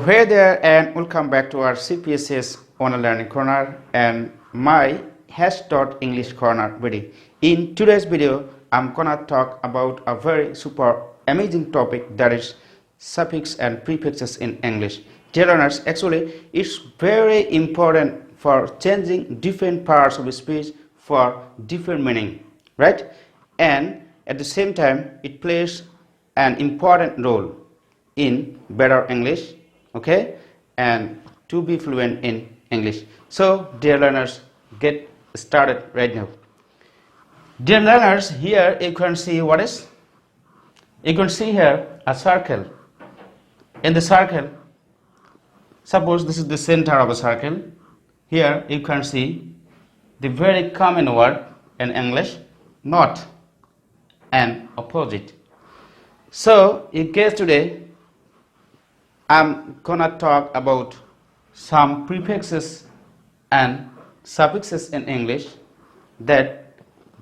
Hey there and welcome back to our CPSS Online Learning Corner and my English Corner video. In today's video, I'm gonna talk about a very super amazing topic, that is suffix and prefixes in English. Dear learners, actually it's very important for changing different parts of speech for different meaning, right? And at the same time, it plays an important role in better English, okay, and to be fluent in English. So dear learners, get started right now. Dear learners, here you can see you can see here a circle. In the circle, suppose this is the center of a circle. Here you can see the very common word in English, not and opposite. So you guess today I'm gonna talk about some prefixes and suffixes in English that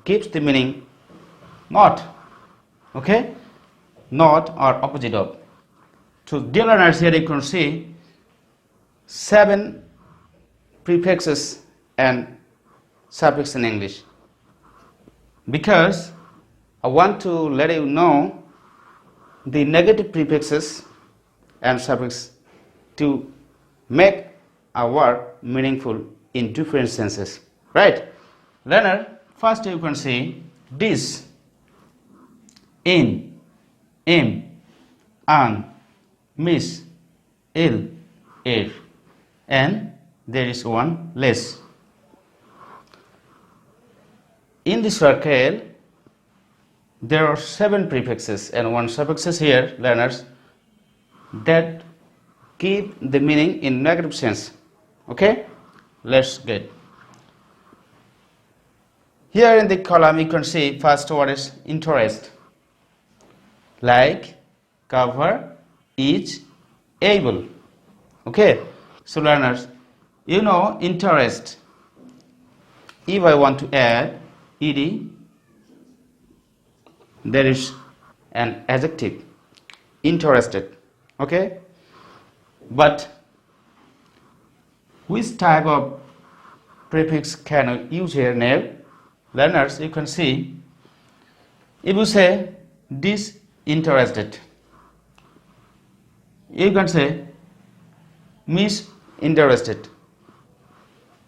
gives the meaning not, okay, not or opposite of. So dear learners, here you can see 7 prefixes and suffixes in English, because I want to let you know the negative prefixes and suffix to make a word meaningful in different senses, right? Learner, first you can see this, in, an, miss, ill, if, and there is one less. In this circle there are 7 prefixes and 1 suffixes here, learners, that give the meaning in negative sense. Okay, let's get. Here in the column you can see first word is interest, like, cover, each, able. Okay, so learners, you know interest. If I want to add ed, there is an adjective, interested. Okay, but which type of prefix can I use here now? Learners, you can see, if you say disinterested, you can say misinterested,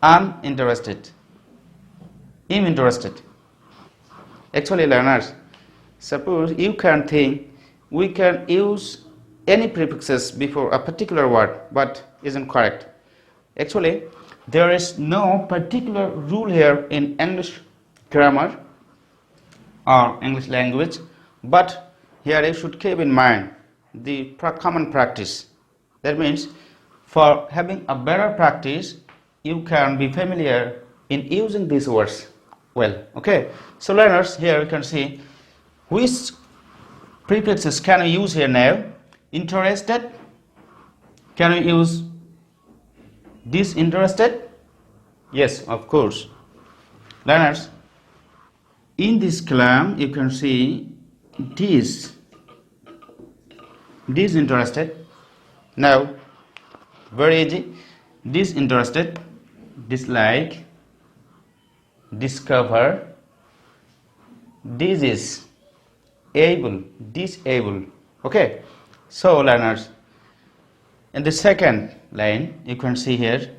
uninterested, uninterested. Actually, learners, suppose you can think we can use any prefixes before a particular word, but isn't correct. Actually, there is no particular rule here in English grammar or English language, but here you should keep in mind the common practice. That means for having a better practice, you can be familiar in using these words well. Okay, so learners, here you can see which prefixes can we use here now. Interested, can we use disinterested? Yes, of course. Learners, in this column you can see disinterested. Now, very easy. Disinterested, dislike, discover, disease, able, disable. Okay, so learners, in the second line you can see here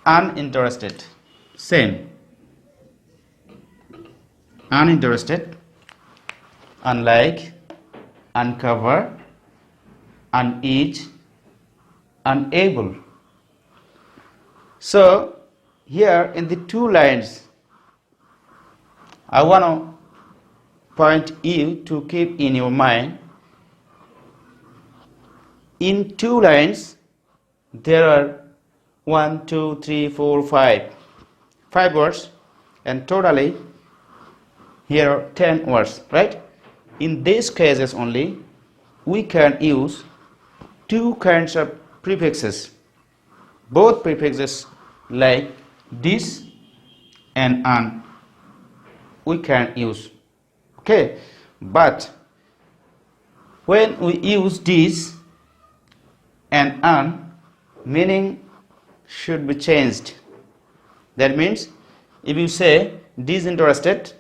uninterested, same, uninterested, unlike, uncover, uneach, unable. So here in the 2 lines I want to point you to keep in your mind. In 2 lines there are 1, 2, 3, 4, 5 words, and totally here are 10 words, right? In these cases only we can use 2 kinds of prefixes, both prefixes like this and an we can use. Okay, but when we use this and un meaning should be changed. That means if you say disinterested,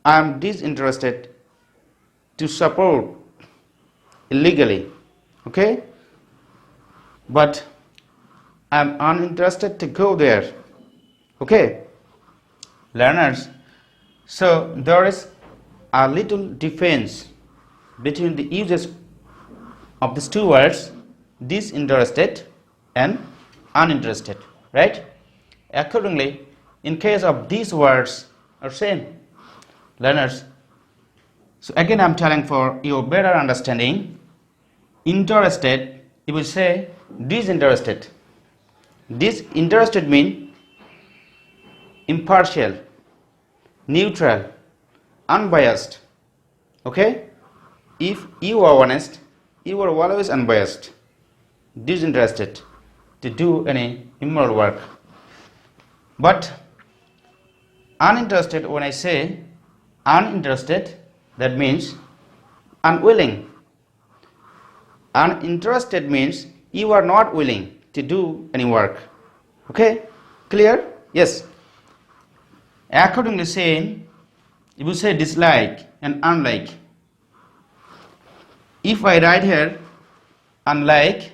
I am disinterested to support illegally, okay, but I am uninterested to go there, okay, learners. So there is a little difference between the uses of these two words, disinterested and uninterested, right? Accordingly, in case of these words are same, learners. So again I am telling for your better understanding, interested, you will say disinterested. Disinterested means impartial, neutral, unbiased, okay? If you are honest, you are always unbiased, disinterested to do any immoral work. But uninterested, when I say uninterested, that means unwilling. Uninterested means you are not willing to do any work, okay, clear? Yes. Accordingly same, you will say dislike and unlike. If I write here unlike,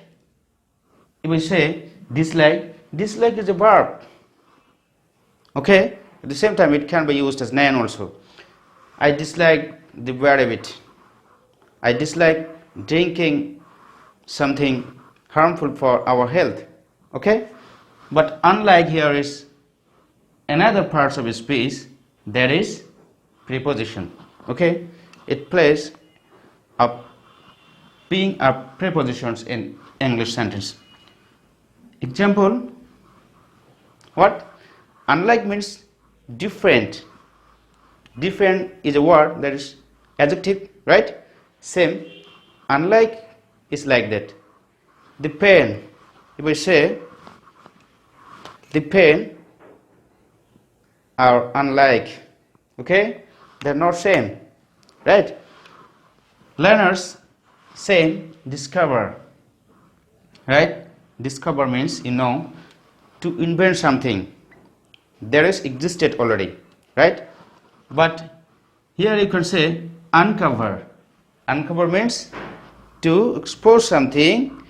you will say dislike. Dislike is a verb, okay, at the same time it can be used as noun also. I dislike the bad habit. I dislike drinking something harmful for our health, okay, but unlike here is another parts of speech, that is preposition, okay, it plays a being a prepositions in English sentence. Example, what? Unlike means different. Different is a word, that is adjective, right? Same, unlike is like that. The pen, if we say the pen are unlike, okay, they're not same, right? Learners, same, discover, right? Discover means, you know, to invent something there is existed already, right? But here you can say uncover. Uncover means to expose something,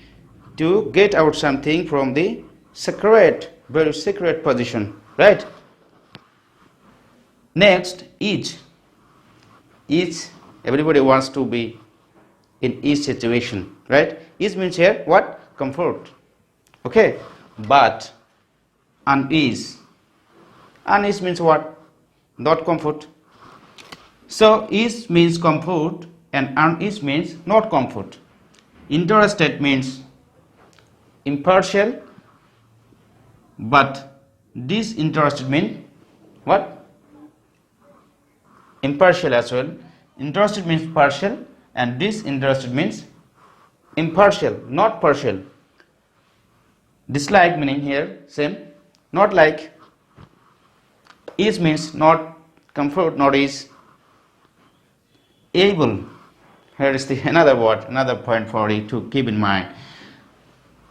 to get out something from the secret, very secret position, right? Next, each. Each, everybody wants to be in each situation, right? Each means here what? Comfort, okay? But unease. Unease means what? Not comfort. So ease means comfort and unease means not comfort. Interested means impartial, but disinterested means what? Impartial as well. Interested means partial and disinterested means impartial, not partial. Dislike meaning here same, not like. Ease means not comfort, not ease. Able, here is the another word, another point for you to keep in mind.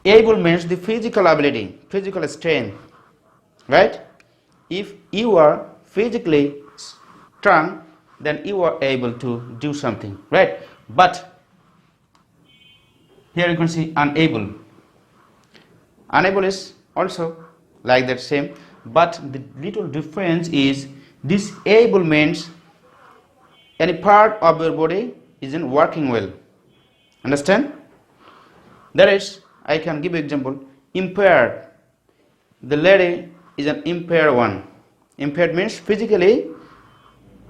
Able means the physical ability, physical strength, right? If you are physically strong, then you are able to do something, right? But here you can see unable. Unable is also like that same, but the little difference is disable means any part of your body isn't working well. Understand? That is, I can give you example. Impaired. The lady is an impaired one. Impaired means physically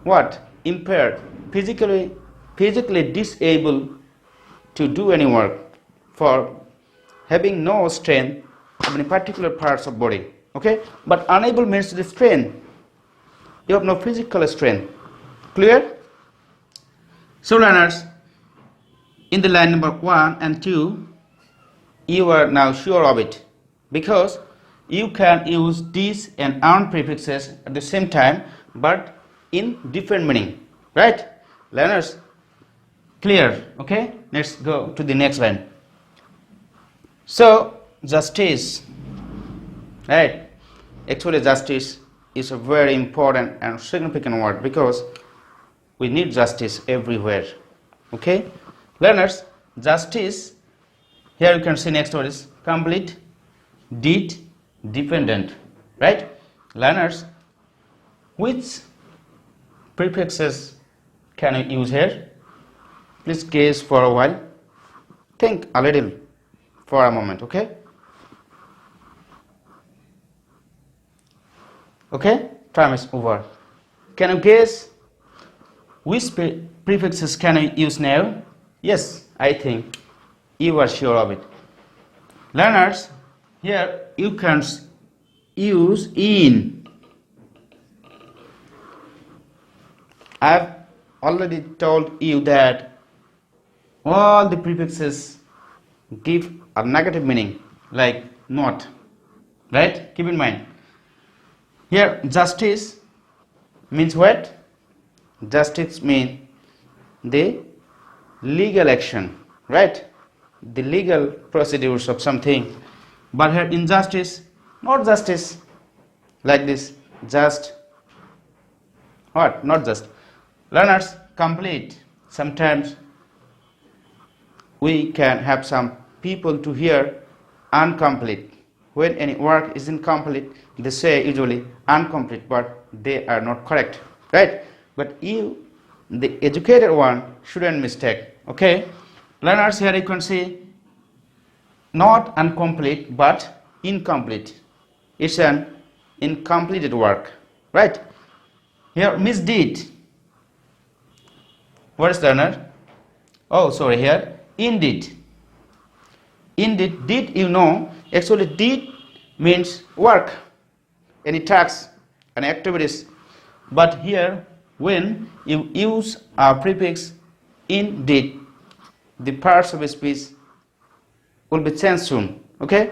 what? Impaired. Physically disabled to do any work, for having no strength of any particular parts of body. Okay? But unable means the strength. You have no physical strength. Clear? So learners, in the line number 1 and 2, you are now sure of it, because you can use these and on prefixes at the same time, but in different meaning, right? Learners, clear? Okay, let's go to the next line. So justice, right? Actually justice is a very important and significant word because we need justice everywhere. Okay, learners, justice, here you can see next word is complete, deed, dependent, right? Learners, which prefixes can you use here? Please gaze for a while, think a little for a moment. Okay, time is over. Can you guess which prefixes can I use now? Yes, I think you are sure of it. Learners, here you can use in. I've already told you that all the prefixes give a negative meaning, like not, right? Keep in mind. Here, justice means what? Justice means the legal action, right? The legal procedures of something. But here, injustice, not justice, like this, just, what? Not just. Learners, complete. Sometimes we can have some people to hear incomplete. When any work is incomplete, they say usually incomplete, but they are not correct, right? But you, the educated one, shouldn't mistake. Okay, learners, here you can see not incomplete but incomplete. It's an incompleted work, right? Here, misdeed. What is learner? Oh, sorry, here indeed. Indeed, did you know? Actually, did means work, any tasks, any activities. But here, when you use a prefix indeed, the parts of speech will be changed soon. Okay?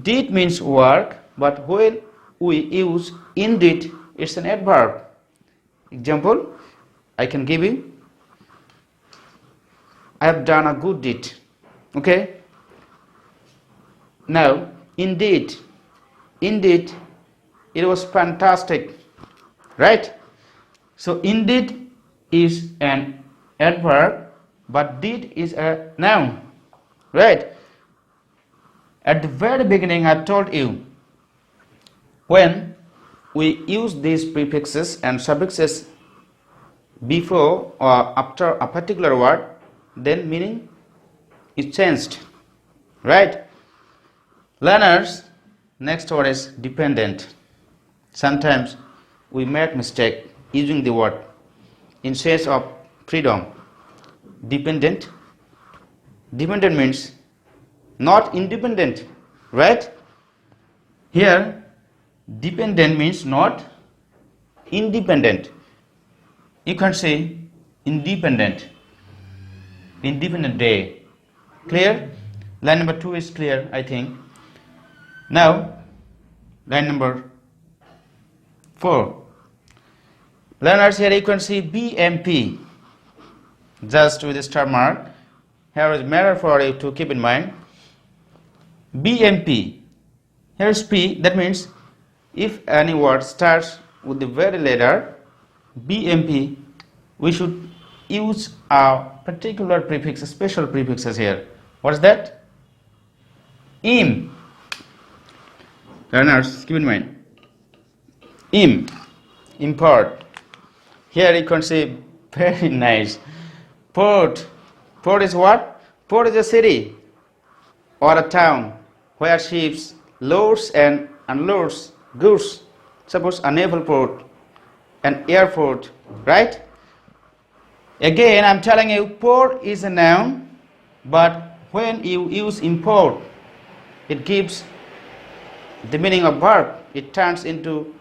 Did means work, but when we use indeed, it's an adverb. Example, I can give you. I have done a good deed. Okay? Now, indeed, it was fantastic, right? So, indeed is an adverb, but did is a noun, right? At the very beginning, I told you, when we use these prefixes and suffixes before or after a particular word, then meaning is changed, right? Learners, next word is dependent. Sometimes we make mistake using the word instead of freedom. Dependent means not independent, right? Here, dependent means not independent. You can say independent day. Clear? Line number 2 is clear, I think. Now, line number 4. Learners, here you can see BMP, just with a star mark. Here is matter for you to keep in mind. BMP. Here is P, that means if any word starts with the very letter BMP, we should use a particular prefix, special prefixes here. What is that? Im. Learners, keep in mind. Im, import. Here you can see very nice. Port. Port is what? Port is a city or a town where ships loads and unloads goods. Suppose a naval port, an airport, right? Again, I'm telling you, port is a noun, but when you use import, it gives the meaning of verb. It turns into